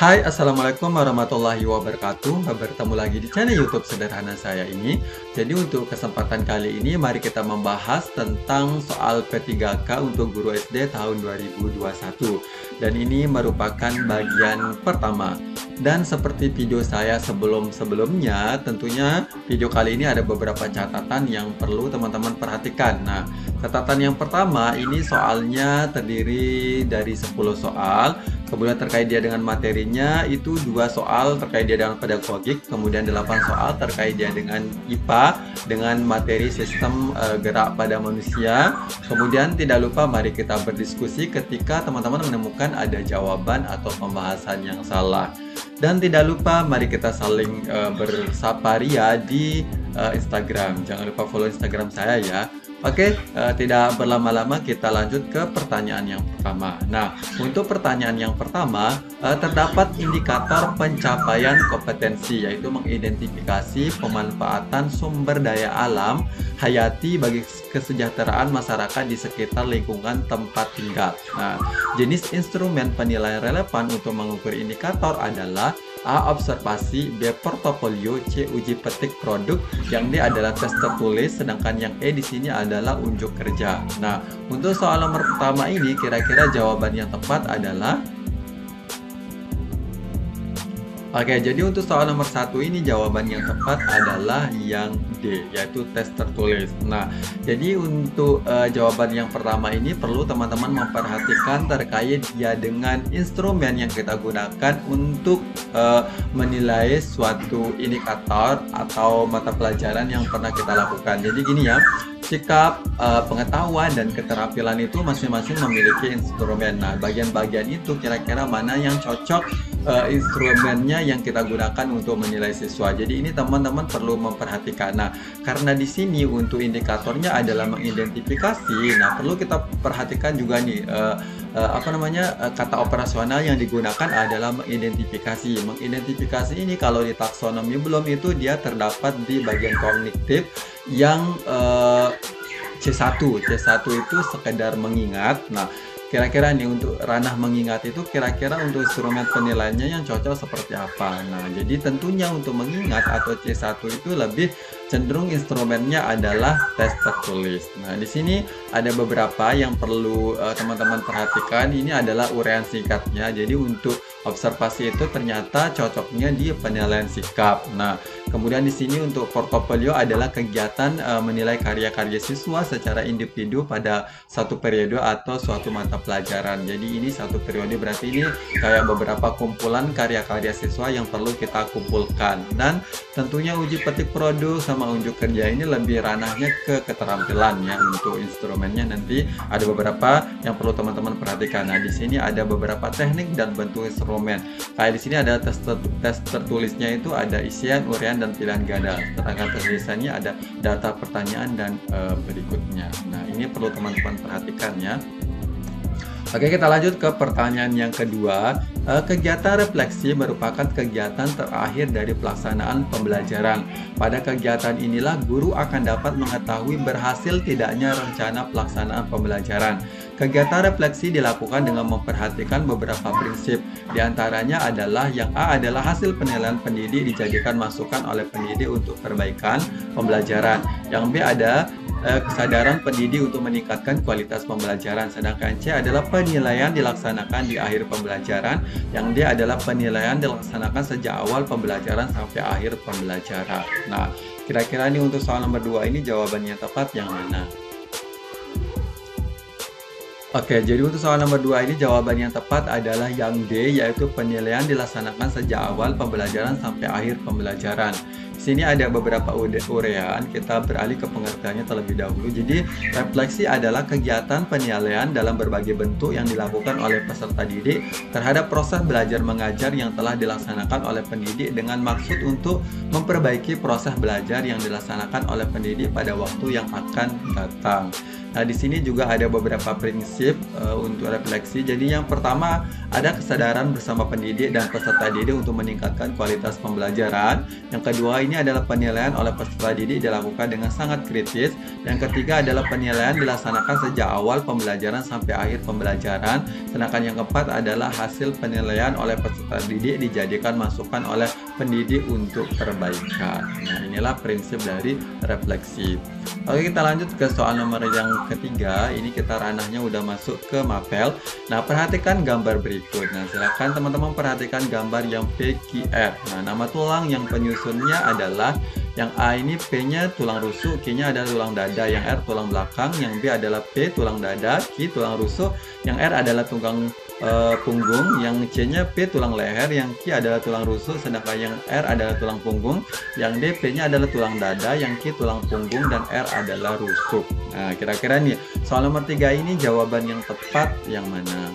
Hai, Assalamualaikum warahmatullahi wabarakatuh. Bertemu lagi di channel YouTube sederhana saya ini. Jadi untuk kesempatan kali ini, mari kita membahas tentang soal P3K untuk guru SD tahun 2021. Dan ini merupakan bagian pertama. Dan seperti video saya sebelum-sebelumnya, tentunya video kali ini ada beberapa catatan yang perlu teman-teman perhatikan. Nah, catatan yang pertama ini soalnya terdiri dari 10 soal. Kemudian terkait dia dengan materinya itu 2 soal terkait dia dengan pedagogik, kemudian 8 soal terkait dia dengan IPA dengan materi sistem gerak pada manusia. Kemudian tidak lupa mari kita berdiskusi ketika teman-teman menemukan ada jawaban atau pembahasan yang salah. Dan tidak lupa mari kita saling bersaparia di Instagram. Jangan lupa follow Instagram saya ya. Oke, tidak berlama-lama kita lanjut ke pertanyaan yang pertama. Nah, untuk pertanyaan yang pertama, terdapat indikator pencapaian kompetensi, yaitu mengidentifikasi pemanfaatan sumber daya alam hayati bagi kesejahteraan masyarakat di sekitar lingkungan tempat tinggal. Nah, jenis instrumen penilaian relevan untuk mengukur indikator adalah A. Observasi, B. Portofolio, C. Uji petik produk, yang D adalah tes tertulis, sedangkan yang E di sini adalah unjuk kerja. Nah, untuk soal nomor pertama ini kira-kira jawaban yang tepat adalah jadi untuk soal nomor 1 ini jawaban yang tepat adalah yang D, yaitu tes tertulis. Nah, jadi untuk jawaban yang pertama ini perlu teman-teman memperhatikan terkait ya dengan instrumen yang kita gunakan untuk menilai suatu indikator atau mata pelajaran yang pernah kita lakukan. Jadi gini ya, sikap, pengetahuan, dan keterampilan itu masing-masing memiliki instrumen. Nah, bagian-bagian itu kira-kira mana yang cocok instrumennya yang kita gunakan untuk menilai siswa. Jadi ini teman-teman perlu memperhatikan. Nah, karena di sini untuk indikatornya adalah mengidentifikasi. Nah, perlu kita perhatikan juga nih kata operasional yang digunakan adalah mengidentifikasi. Mengidentifikasi ini kalau di taksonomi belum itu dia terdapat di bagian kognitif yang C1 itu sekedar mengingat. Nah, kira-kira nih untuk ranah mengingat itu kira-kira untuk instrumen penilaiannya yang cocok seperti apa. Nah, jadi tentunya untuk mengingat atau C1 itu lebih cenderung instrumennya adalah tes tertulis. Nah, di sini ada beberapa yang perlu teman-teman perhatikan. Ini adalah uraian singkatnya. Jadi untuk observasi itu ternyata cocoknya di penilaian sikap. Nah, kemudian di sini untuk portofolio adalah kegiatan menilai karya-karya siswa secara individu pada satu periode atau suatu mata pelajaran. Jadi ini satu periode, berarti ini kayak beberapa kumpulan karya-karya siswa yang perlu kita kumpulkan. Dan tentunya uji petik produk sama unjuk kerja ini lebih ranahnya ke keterampilan ya. Untuk instrumennya nanti ada beberapa yang perlu teman-teman perhatikan. Nah, di sini ada beberapa teknik dan bentuk instrumen. Kayak di sini ada tes tertulisnya itu ada isian, uraian, dan pilihan ganda. Sedangkan tulisannya ada data pertanyaan dan berikutnya. Nah, ini perlu teman-teman perhatikan ya. Oke, kita lanjut ke pertanyaan yang kedua. Kegiatan refleksi merupakan kegiatan terakhir dari pelaksanaan pembelajaran. Pada kegiatan inilah guru akan dapat mengetahui berhasil tidaknya rencana pelaksanaan pembelajaran. Kegiatan refleksi dilakukan dengan memperhatikan beberapa prinsip. Di antaranya adalah yang A adalah hasil penilaian pendidik dijadikan masukan oleh pendidik untuk perbaikan pembelajaran. Yang B ada kesadaran pendidik untuk meningkatkan kualitas pembelajaran. Sedangkan C adalah penilaian dilaksanakan di akhir pembelajaran. Yang D adalah penilaian dilaksanakan sejak awal pembelajaran sampai akhir pembelajaran. Nah, kira-kira ini untuk soal nomor 2 ini jawabannya tepat yang mana? Oke, jadi untuk soal nomor 2 ini jawaban yang tepat adalah yang D, yaitu penilaian dilaksanakan sejak awal pembelajaran sampai akhir pembelajaran. Di sini ada beberapa uraian, kita beralih ke pengertiannya terlebih dahulu. Jadi, refleksi adalah kegiatan penilaian dalam berbagai bentuk yang dilakukan oleh peserta didik terhadap proses belajar mengajar yang telah dilaksanakan oleh pendidik dengan maksud untuk memperbaiki proses belajar yang dilaksanakan oleh pendidik pada waktu yang akan datang. Nah, di sini juga ada beberapa prinsip untuk refleksi. Jadi yang pertama ada kesadaran bersama pendidik dan peserta didik untuk meningkatkan kualitas pembelajaran. Yang kedua ini ini adalah penilaian oleh peserta didik dilakukan dengan sangat kritis. Yang ketiga adalah penilaian dilaksanakan sejak awal pembelajaran sampai akhir pembelajaran. Sedangkan yang keempat adalah hasil penilaian oleh peserta didik dijadikan masukan oleh pendidik untuk perbaikan. Nah, inilah prinsip dari refleksi. Oke, kita lanjut ke soal nomor yang ketiga. Ini kita ranahnya udah masuk ke mapel. Nah, perhatikan gambar berikut. Nah, silakan teman-teman perhatikan gambar yang PQR. Nah, nama tulang yang penyusunnya adalah yang A ini P-nya tulang rusuk, Q-nya adalah tulang dada, yang R tulang belakang, yang B adalah P tulang dada, Q tulang rusuk, yang R adalah tulang punggung, yang C-nya P tulang leher, yang Q adalah tulang rusuk, sedangkan yang R adalah tulang punggung, yang D P-nya adalah tulang dada, yang Q tulang punggung, dan R adalah rusuk. Nah, kira-kira nih soal nomor 3 ini jawaban yang tepat yang mana?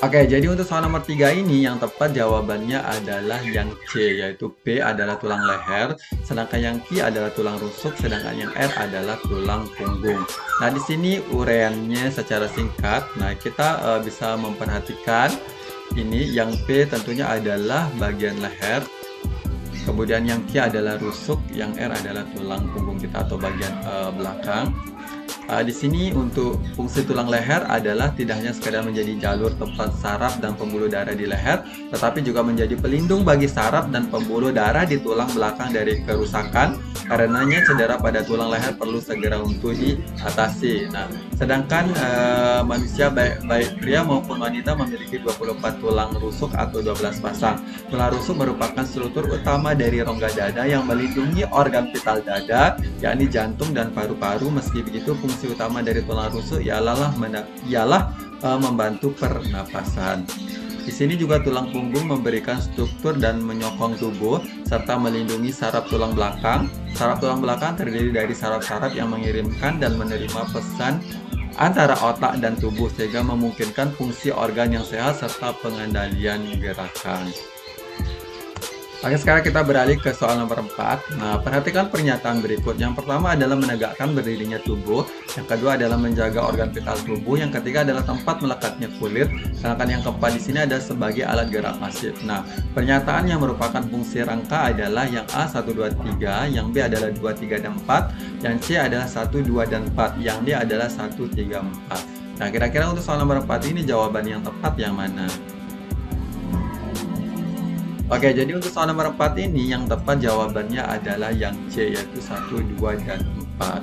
Oke, jadi untuk soal nomor 3 ini yang tepat jawabannya adalah yang C, yaitu P adalah tulang leher, sedangkan yang Q adalah tulang rusuk, sedangkan yang R adalah tulang punggung. Nah, di sini uraiannya secara singkat. Nah, kita bisa memperhatikan ini yang P tentunya adalah bagian leher, kemudian yang Q adalah rusuk, yang R adalah tulang punggung kita atau bagian belakang. Di sini untuk fungsi tulang leher adalah tidak hanya sekedar menjadi jalur tempat saraf dan pembuluh darah di leher, tetapi juga menjadi pelindung bagi saraf dan pembuluh darah di tulang belakang dari kerusakan. Karenanya cedera pada tulang leher perlu segera untuk diatasi. Nah, sedangkan manusia baik pria maupun wanita memiliki 24 tulang rusuk atau 12 pasang. Tulang rusuk merupakan struktur utama dari rongga dada yang melindungi organ vital dada, yakni jantung dan paru-paru. Meski begitu, fungsi utama dari tulang rusuk ialah membantu pernapasan. Di sini juga tulang punggung memberikan struktur dan menyokong tubuh serta melindungi saraf tulang belakang. Saraf tulang belakang terdiri dari saraf-saraf yang mengirimkan dan menerima pesan antara otak dan tubuh sehingga memungkinkan fungsi organ yang sehat serta pengendalian gerakan. Oke, sekarang kita beralih ke soal nomor 4. Nah, perhatikan pernyataan berikut. Yang pertama adalah menegakkan berdirinya tubuh. Yang kedua adalah menjaga organ vital tubuh. Yang ketiga adalah tempat melekatnya kulit. Sedangkan yang keempat di sini adalah sebagai alat gerak pasif. Nah, pernyataan yang merupakan fungsi rangka adalah yang A 1, 2, 3, yang B adalah 2, 3, dan 4, yang C adalah 1, 2, dan 4, yang D adalah 1, 3, 4. Nah, kira-kira untuk soal nomor 4 ini jawaban yang tepat yang mana? Oke, jadi untuk soal nomor 4 ini yang tepat jawabannya adalah yang C, yaitu 1, 2, dan 4.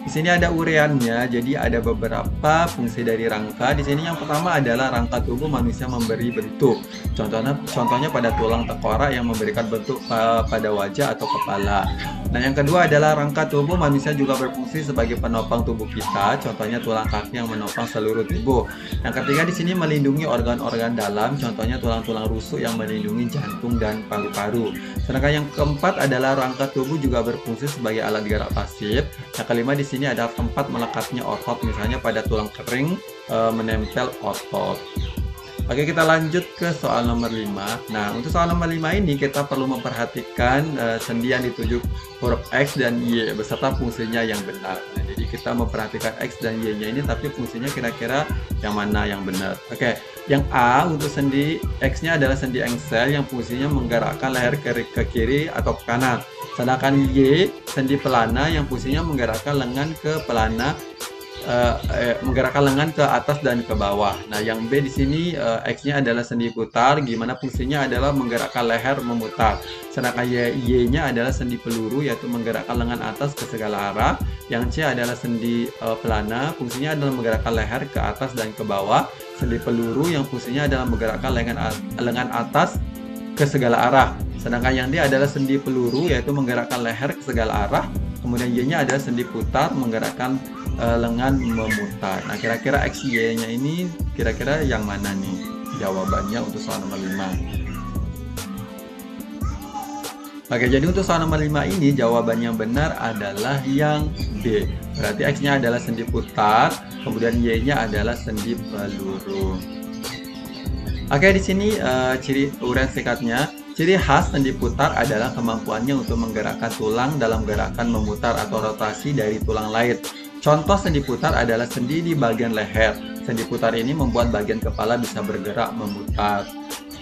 Di sini ada uraiannya, jadi ada beberapa fungsi dari rangka. Di sini yang pertama adalah rangka tubuh manusia memberi bentuk. Contohnya pada tulang tengkorak yang memberikan bentuk pada wajah atau kepala. Nah, yang kedua adalah rangka tubuh manusia juga berfungsi sebagai penopang tubuh kita. Contohnya tulang kaki yang menopang seluruh tubuh. Yang ketiga di sini melindungi organ-organ dalam. Contohnya tulang-tulang rusuk yang melindungi jantung dan paru-paru. Sedangkan yang keempat adalah rangka tubuh juga berfungsi sebagai alat gerak pasif. Yang kelima di sini ada tempat melekatnya otot, misalnya pada tulang kering menempel otot. Oke, kita lanjut ke soal nomor 5. Nah, untuk soal nomor 5 ini kita perlu memperhatikan sendi yang dituju huruf X dan Y beserta fungsinya yang benar. Nah, jadi kita memperhatikan X dan Y-nya ini, tapi fungsinya kira-kira yang mana yang benar. Oke, yang A untuk sendi X-nya adalah sendi engsel yang fungsinya menggerakkan leher ke kiri atau ke kanan. Sedangkan Y, sendi pelana yang fungsinya menggerakkan lengan ke pelana, menggerakkan lengan ke atas dan ke bawah. Nah, yang B di sini X-nya adalah sendi putar, gimana fungsinya adalah menggerakkan leher memutar. Sedangkan Y-nya adalah sendi peluru, yaitu menggerakkan lengan atas ke segala arah. Yang C adalah sendi pelana, fungsinya adalah menggerakkan leher ke atas dan ke bawah. Sendi peluru yang fungsinya adalah menggerakkan lengan atas ke segala arah. Sedangkan yang D adalah sendi peluru, yaitu menggerakkan leher ke segala arah. Kemudian Y-nya adalah sendi putar, menggerakkan lengan memutar. Nah, kira-kira X, Y-nya ini kira-kira yang mana nih jawabannya untuk soal nomor 5? Oke, jadi untuk soal nomor 5 ini jawabannya benar adalah yang B. Berarti X-nya adalah sendi putar, kemudian Y-nya adalah sendi peluru. Oke, di sini ciri uraian singkatnya. Ciri khas sendi putar adalah kemampuannya untuk menggerakkan tulang dalam gerakan memutar atau rotasi dari tulang lain. Contoh sendi putar adalah sendi di bagian leher. Sendi putar ini membuat bagian kepala bisa bergerak memutar.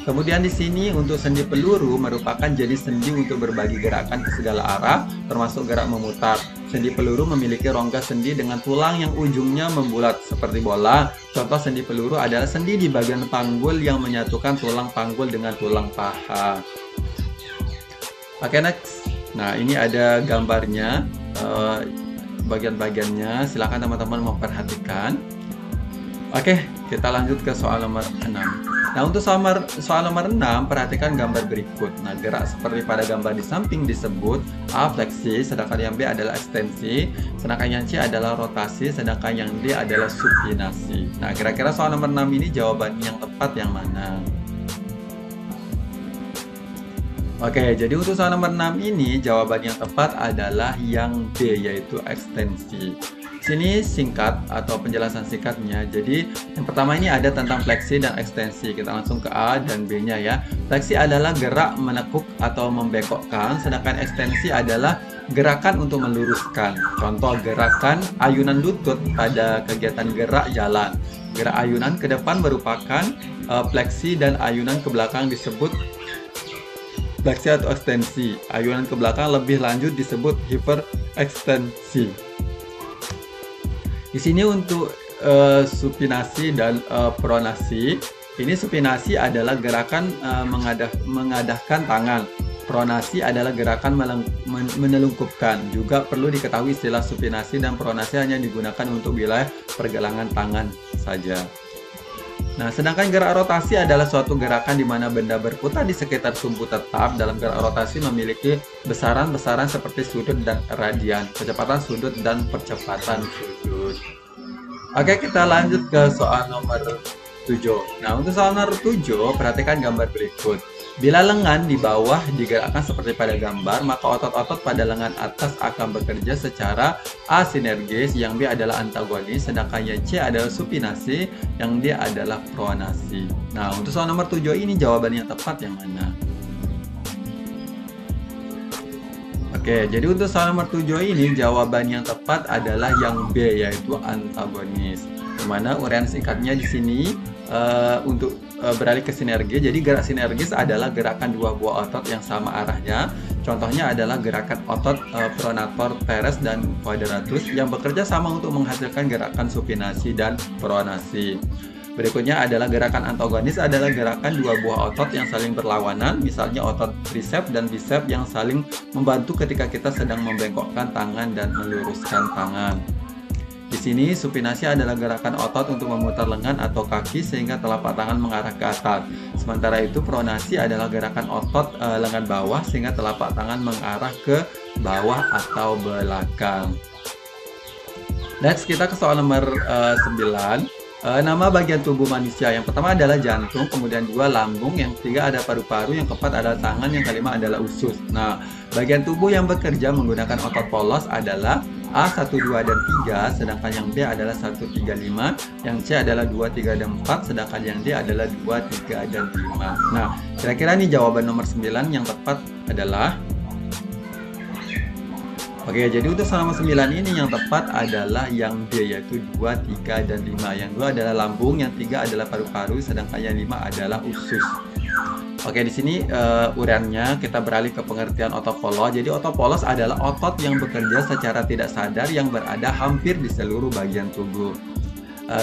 Kemudian di sini untuk sendi peluru merupakan jenis sendi untuk berbagi gerakan ke segala arah, termasuk gerak memutar. Sendi peluru memiliki rongga sendi dengan tulang yang ujungnya membulat seperti bola. Contoh sendi peluru adalah sendi di bagian panggul yang menyatukan tulang panggul dengan tulang paha. Oke, next. Nah, ini ada gambarnya, bagian-bagiannya. Silakan teman-teman memperhatikan. Oke, kita lanjut ke soal nomor 6. Nah, untuk soal nomor 6, perhatikan gambar berikut. Nah, gerak seperti pada gambar di samping disebut A. Fleksi, sedangkan yang B adalah ekstensi, sedangkan yang C adalah rotasi, sedangkan yang D adalah supinasi. Nah, kira-kira soal nomor 6 ini jawaban yang tepat yang mana? Oke, jadi untuk soal nomor 6 ini jawaban yang tepat adalah yang B, yaitu ekstensi. Sini singkat atau penjelasan singkatnya. Jadi yang pertama ini ada tentang fleksi dan ekstensi. Kita langsung ke A dan B-nya ya. Fleksi adalah gerak menekuk atau membengkokkan, sedangkan ekstensi adalah gerakan untuk meluruskan. Contoh gerakan ayunan lutut pada kegiatan gerak jalan. Gerak ayunan ke depan merupakan fleksi dan ayunan ke belakang disebut fleksi atau ekstensi. Ayunan ke belakang lebih lanjut disebut hiperekstensi. Di sini untuk supinasi dan pronasi. Ini supinasi adalah gerakan mengadahkan tangan. Pronasi adalah gerakan menelungkupkan. Juga perlu diketahui istilah supinasi dan pronasi hanya digunakan untuk wilayah pergelangan tangan saja. Nah, sedangkan gerak rotasi adalah suatu gerakan di mana benda berputar di sekitar sumbu tetap. Dalam gerak rotasi memiliki besaran-besaran seperti sudut dan radian, kecepatan sudut dan percepatan sudut. Oke, kita lanjut ke soal nomor 7. Nah, untuk soal nomor 7, perhatikan gambar berikut. Bila lengan di bawah digerakkan seperti pada gambar, maka otot-otot pada lengan atas akan bekerja secara A. Sinergis, yang B adalah antagonis, sedangkan yang C adalah supinasi, yang D adalah pronasi. Nah, untuk soal nomor 7 ini jawaban yang tepat yang mana? Oke, jadi untuk soal nomor 7 ini jawaban yang tepat adalah yang B, yaitu antagonis. Dimana uraian singkatnya di sini untuk beralih ke sinergi. Jadi gerak sinergis adalah gerakan dua buah otot yang sama arahnya. Contohnya adalah gerakan otot pronator teres dan quadratus yang bekerja sama untuk menghasilkan gerakan supinasi dan pronasi. Berikutnya adalah gerakan antagonis, adalah gerakan dua buah otot yang saling berlawanan, misalnya otot triceps dan biceps yang saling membantu ketika kita sedang membengkokkan tangan dan meluruskan tangan. Di sini supinasi adalah gerakan otot untuk memutar lengan atau kaki sehingga telapak tangan mengarah ke atas. Sementara itu pronasi adalah gerakan otot lengan bawah sehingga telapak tangan mengarah ke bawah atau belakang. Next, kita ke soal nomor 9. Nama bagian tubuh manusia. Yang pertama adalah jantung, kemudian 2 lambung, yang ketiga ada paru-paru, yang keempat adalah tangan, yang kelima adalah usus. Nah, bagian tubuh yang bekerja menggunakan otot polos adalah A 1, 2, dan 3, sedangkan yang B adalah 1, 3, 5, yang C adalah 2, 3, dan 4, sedangkan yang D adalah 2, 3, dan 5. Nah, kira-kira nih jawaban nomor 9 yang tepat adalah... Oke, jadi untuk soal nomor 9 ini yang tepat adalah yang D, yaitu 2, 3, dan 5. Yang 2 adalah lambung, yang 3 adalah paru-paru, sedangkan yang 5 adalah usus. Oke, di sini uraiannya kita beralih ke pengertian otot polos. Jadi otot polos adalah otot yang bekerja secara tidak sadar yang berada hampir di seluruh bagian tubuh.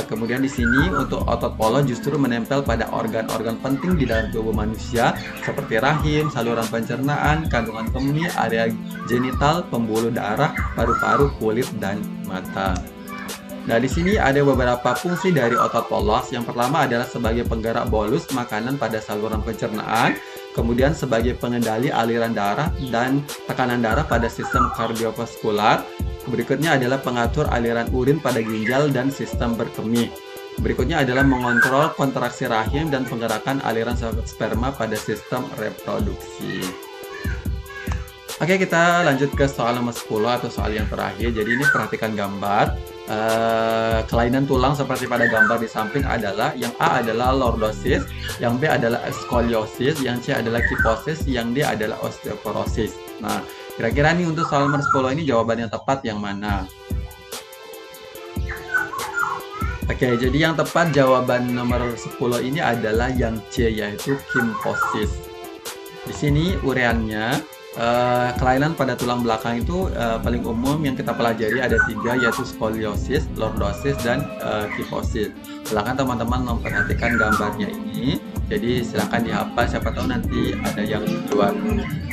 Kemudian di sini untuk otot polos justru menempel pada organ-organ penting di dalam tubuh manusia seperti rahim, saluran pencernaan, kandungan kemih, area genital, pembuluh darah, paru-paru, kulit, dan mata. Nah, di sini ada beberapa fungsi dari otot polos. Yang pertama adalah sebagai penggerak bolus makanan pada saluran pencernaan, kemudian sebagai pengendali aliran darah dan tekanan darah pada sistem kardiovaskular. Berikutnya adalah pengatur aliran urin pada ginjal dan sistem berkemih. Berikutnya adalah mengontrol kontraksi rahim dan penggerakan aliran sperma pada sistem reproduksi. Oke, kita lanjut ke soal nomor 10 atau soal yang terakhir. Jadi ini perhatikan gambar. Kelainan tulang seperti pada gambar di samping adalah yang A adalah lordosis, yang B adalah skoliosis, yang C adalah kifosis, yang D adalah osteoporosis. Nah, kira-kira nih untuk soal nomor 10 ini jawaban yang tepat yang mana? Oke, jadi yang tepat jawaban nomor 10 ini adalah yang C, yaitu kyphosis. Di sini uraiannya, kelainan pada tulang belakang itu paling umum yang kita pelajari ada 3, yaitu skoliosis, lordosis, dan kyphosis. Silakan teman-teman memperhatikan gambarnya ini. Jadi silakan dihafal, siapa tahu nanti ada yang keluar.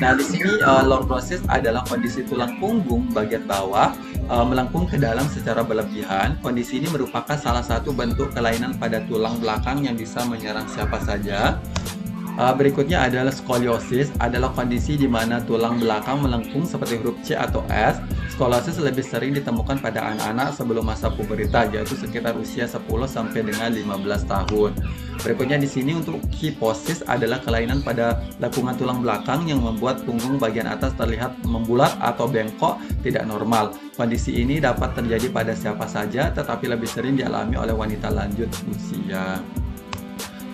Nah, di sini lordosis adalah kondisi tulang punggung bagian bawah melengkung ke dalam secara berlebihan. Kondisi ini merupakan salah satu bentuk kelainan pada tulang belakang yang bisa menyerang siapa saja. Berikutnya adalah skoliosis, adalah kondisi di mana tulang belakang melengkung seperti huruf C atau S. Skoliosis lebih sering ditemukan pada anak-anak sebelum masa pubertas, yaitu sekitar usia 10 sampai dengan 15 tahun. Berikutnya di sini untuk kyphosis adalah kelainan pada lengkungan tulang belakang yang membuat punggung bagian atas terlihat membulat atau bengkok tidak normal. Kondisi ini dapat terjadi pada siapa saja, tetapi lebih sering dialami oleh wanita lanjut usia.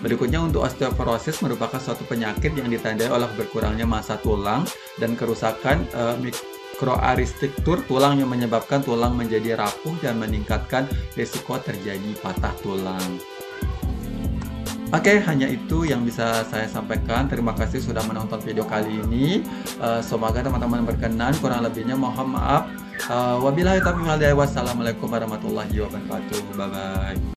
Berikutnya untuk osteoporosis merupakan suatu penyakit yang ditandai oleh berkurangnya massa tulang dan kerusakan mikroarsitektur tulang yang menyebabkan tulang menjadi rapuh dan meningkatkan risiko terjadi patah tulang. Oke, hanya itu yang bisa saya sampaikan. Terima kasih sudah menonton video kali ini. Semoga teman-teman berkenan. Kurang lebihnya mohon maaf. Wabillahi taufiq wal hidayah. Wassalamualaikum warahmatullahi wabarakatuh. Bye bye.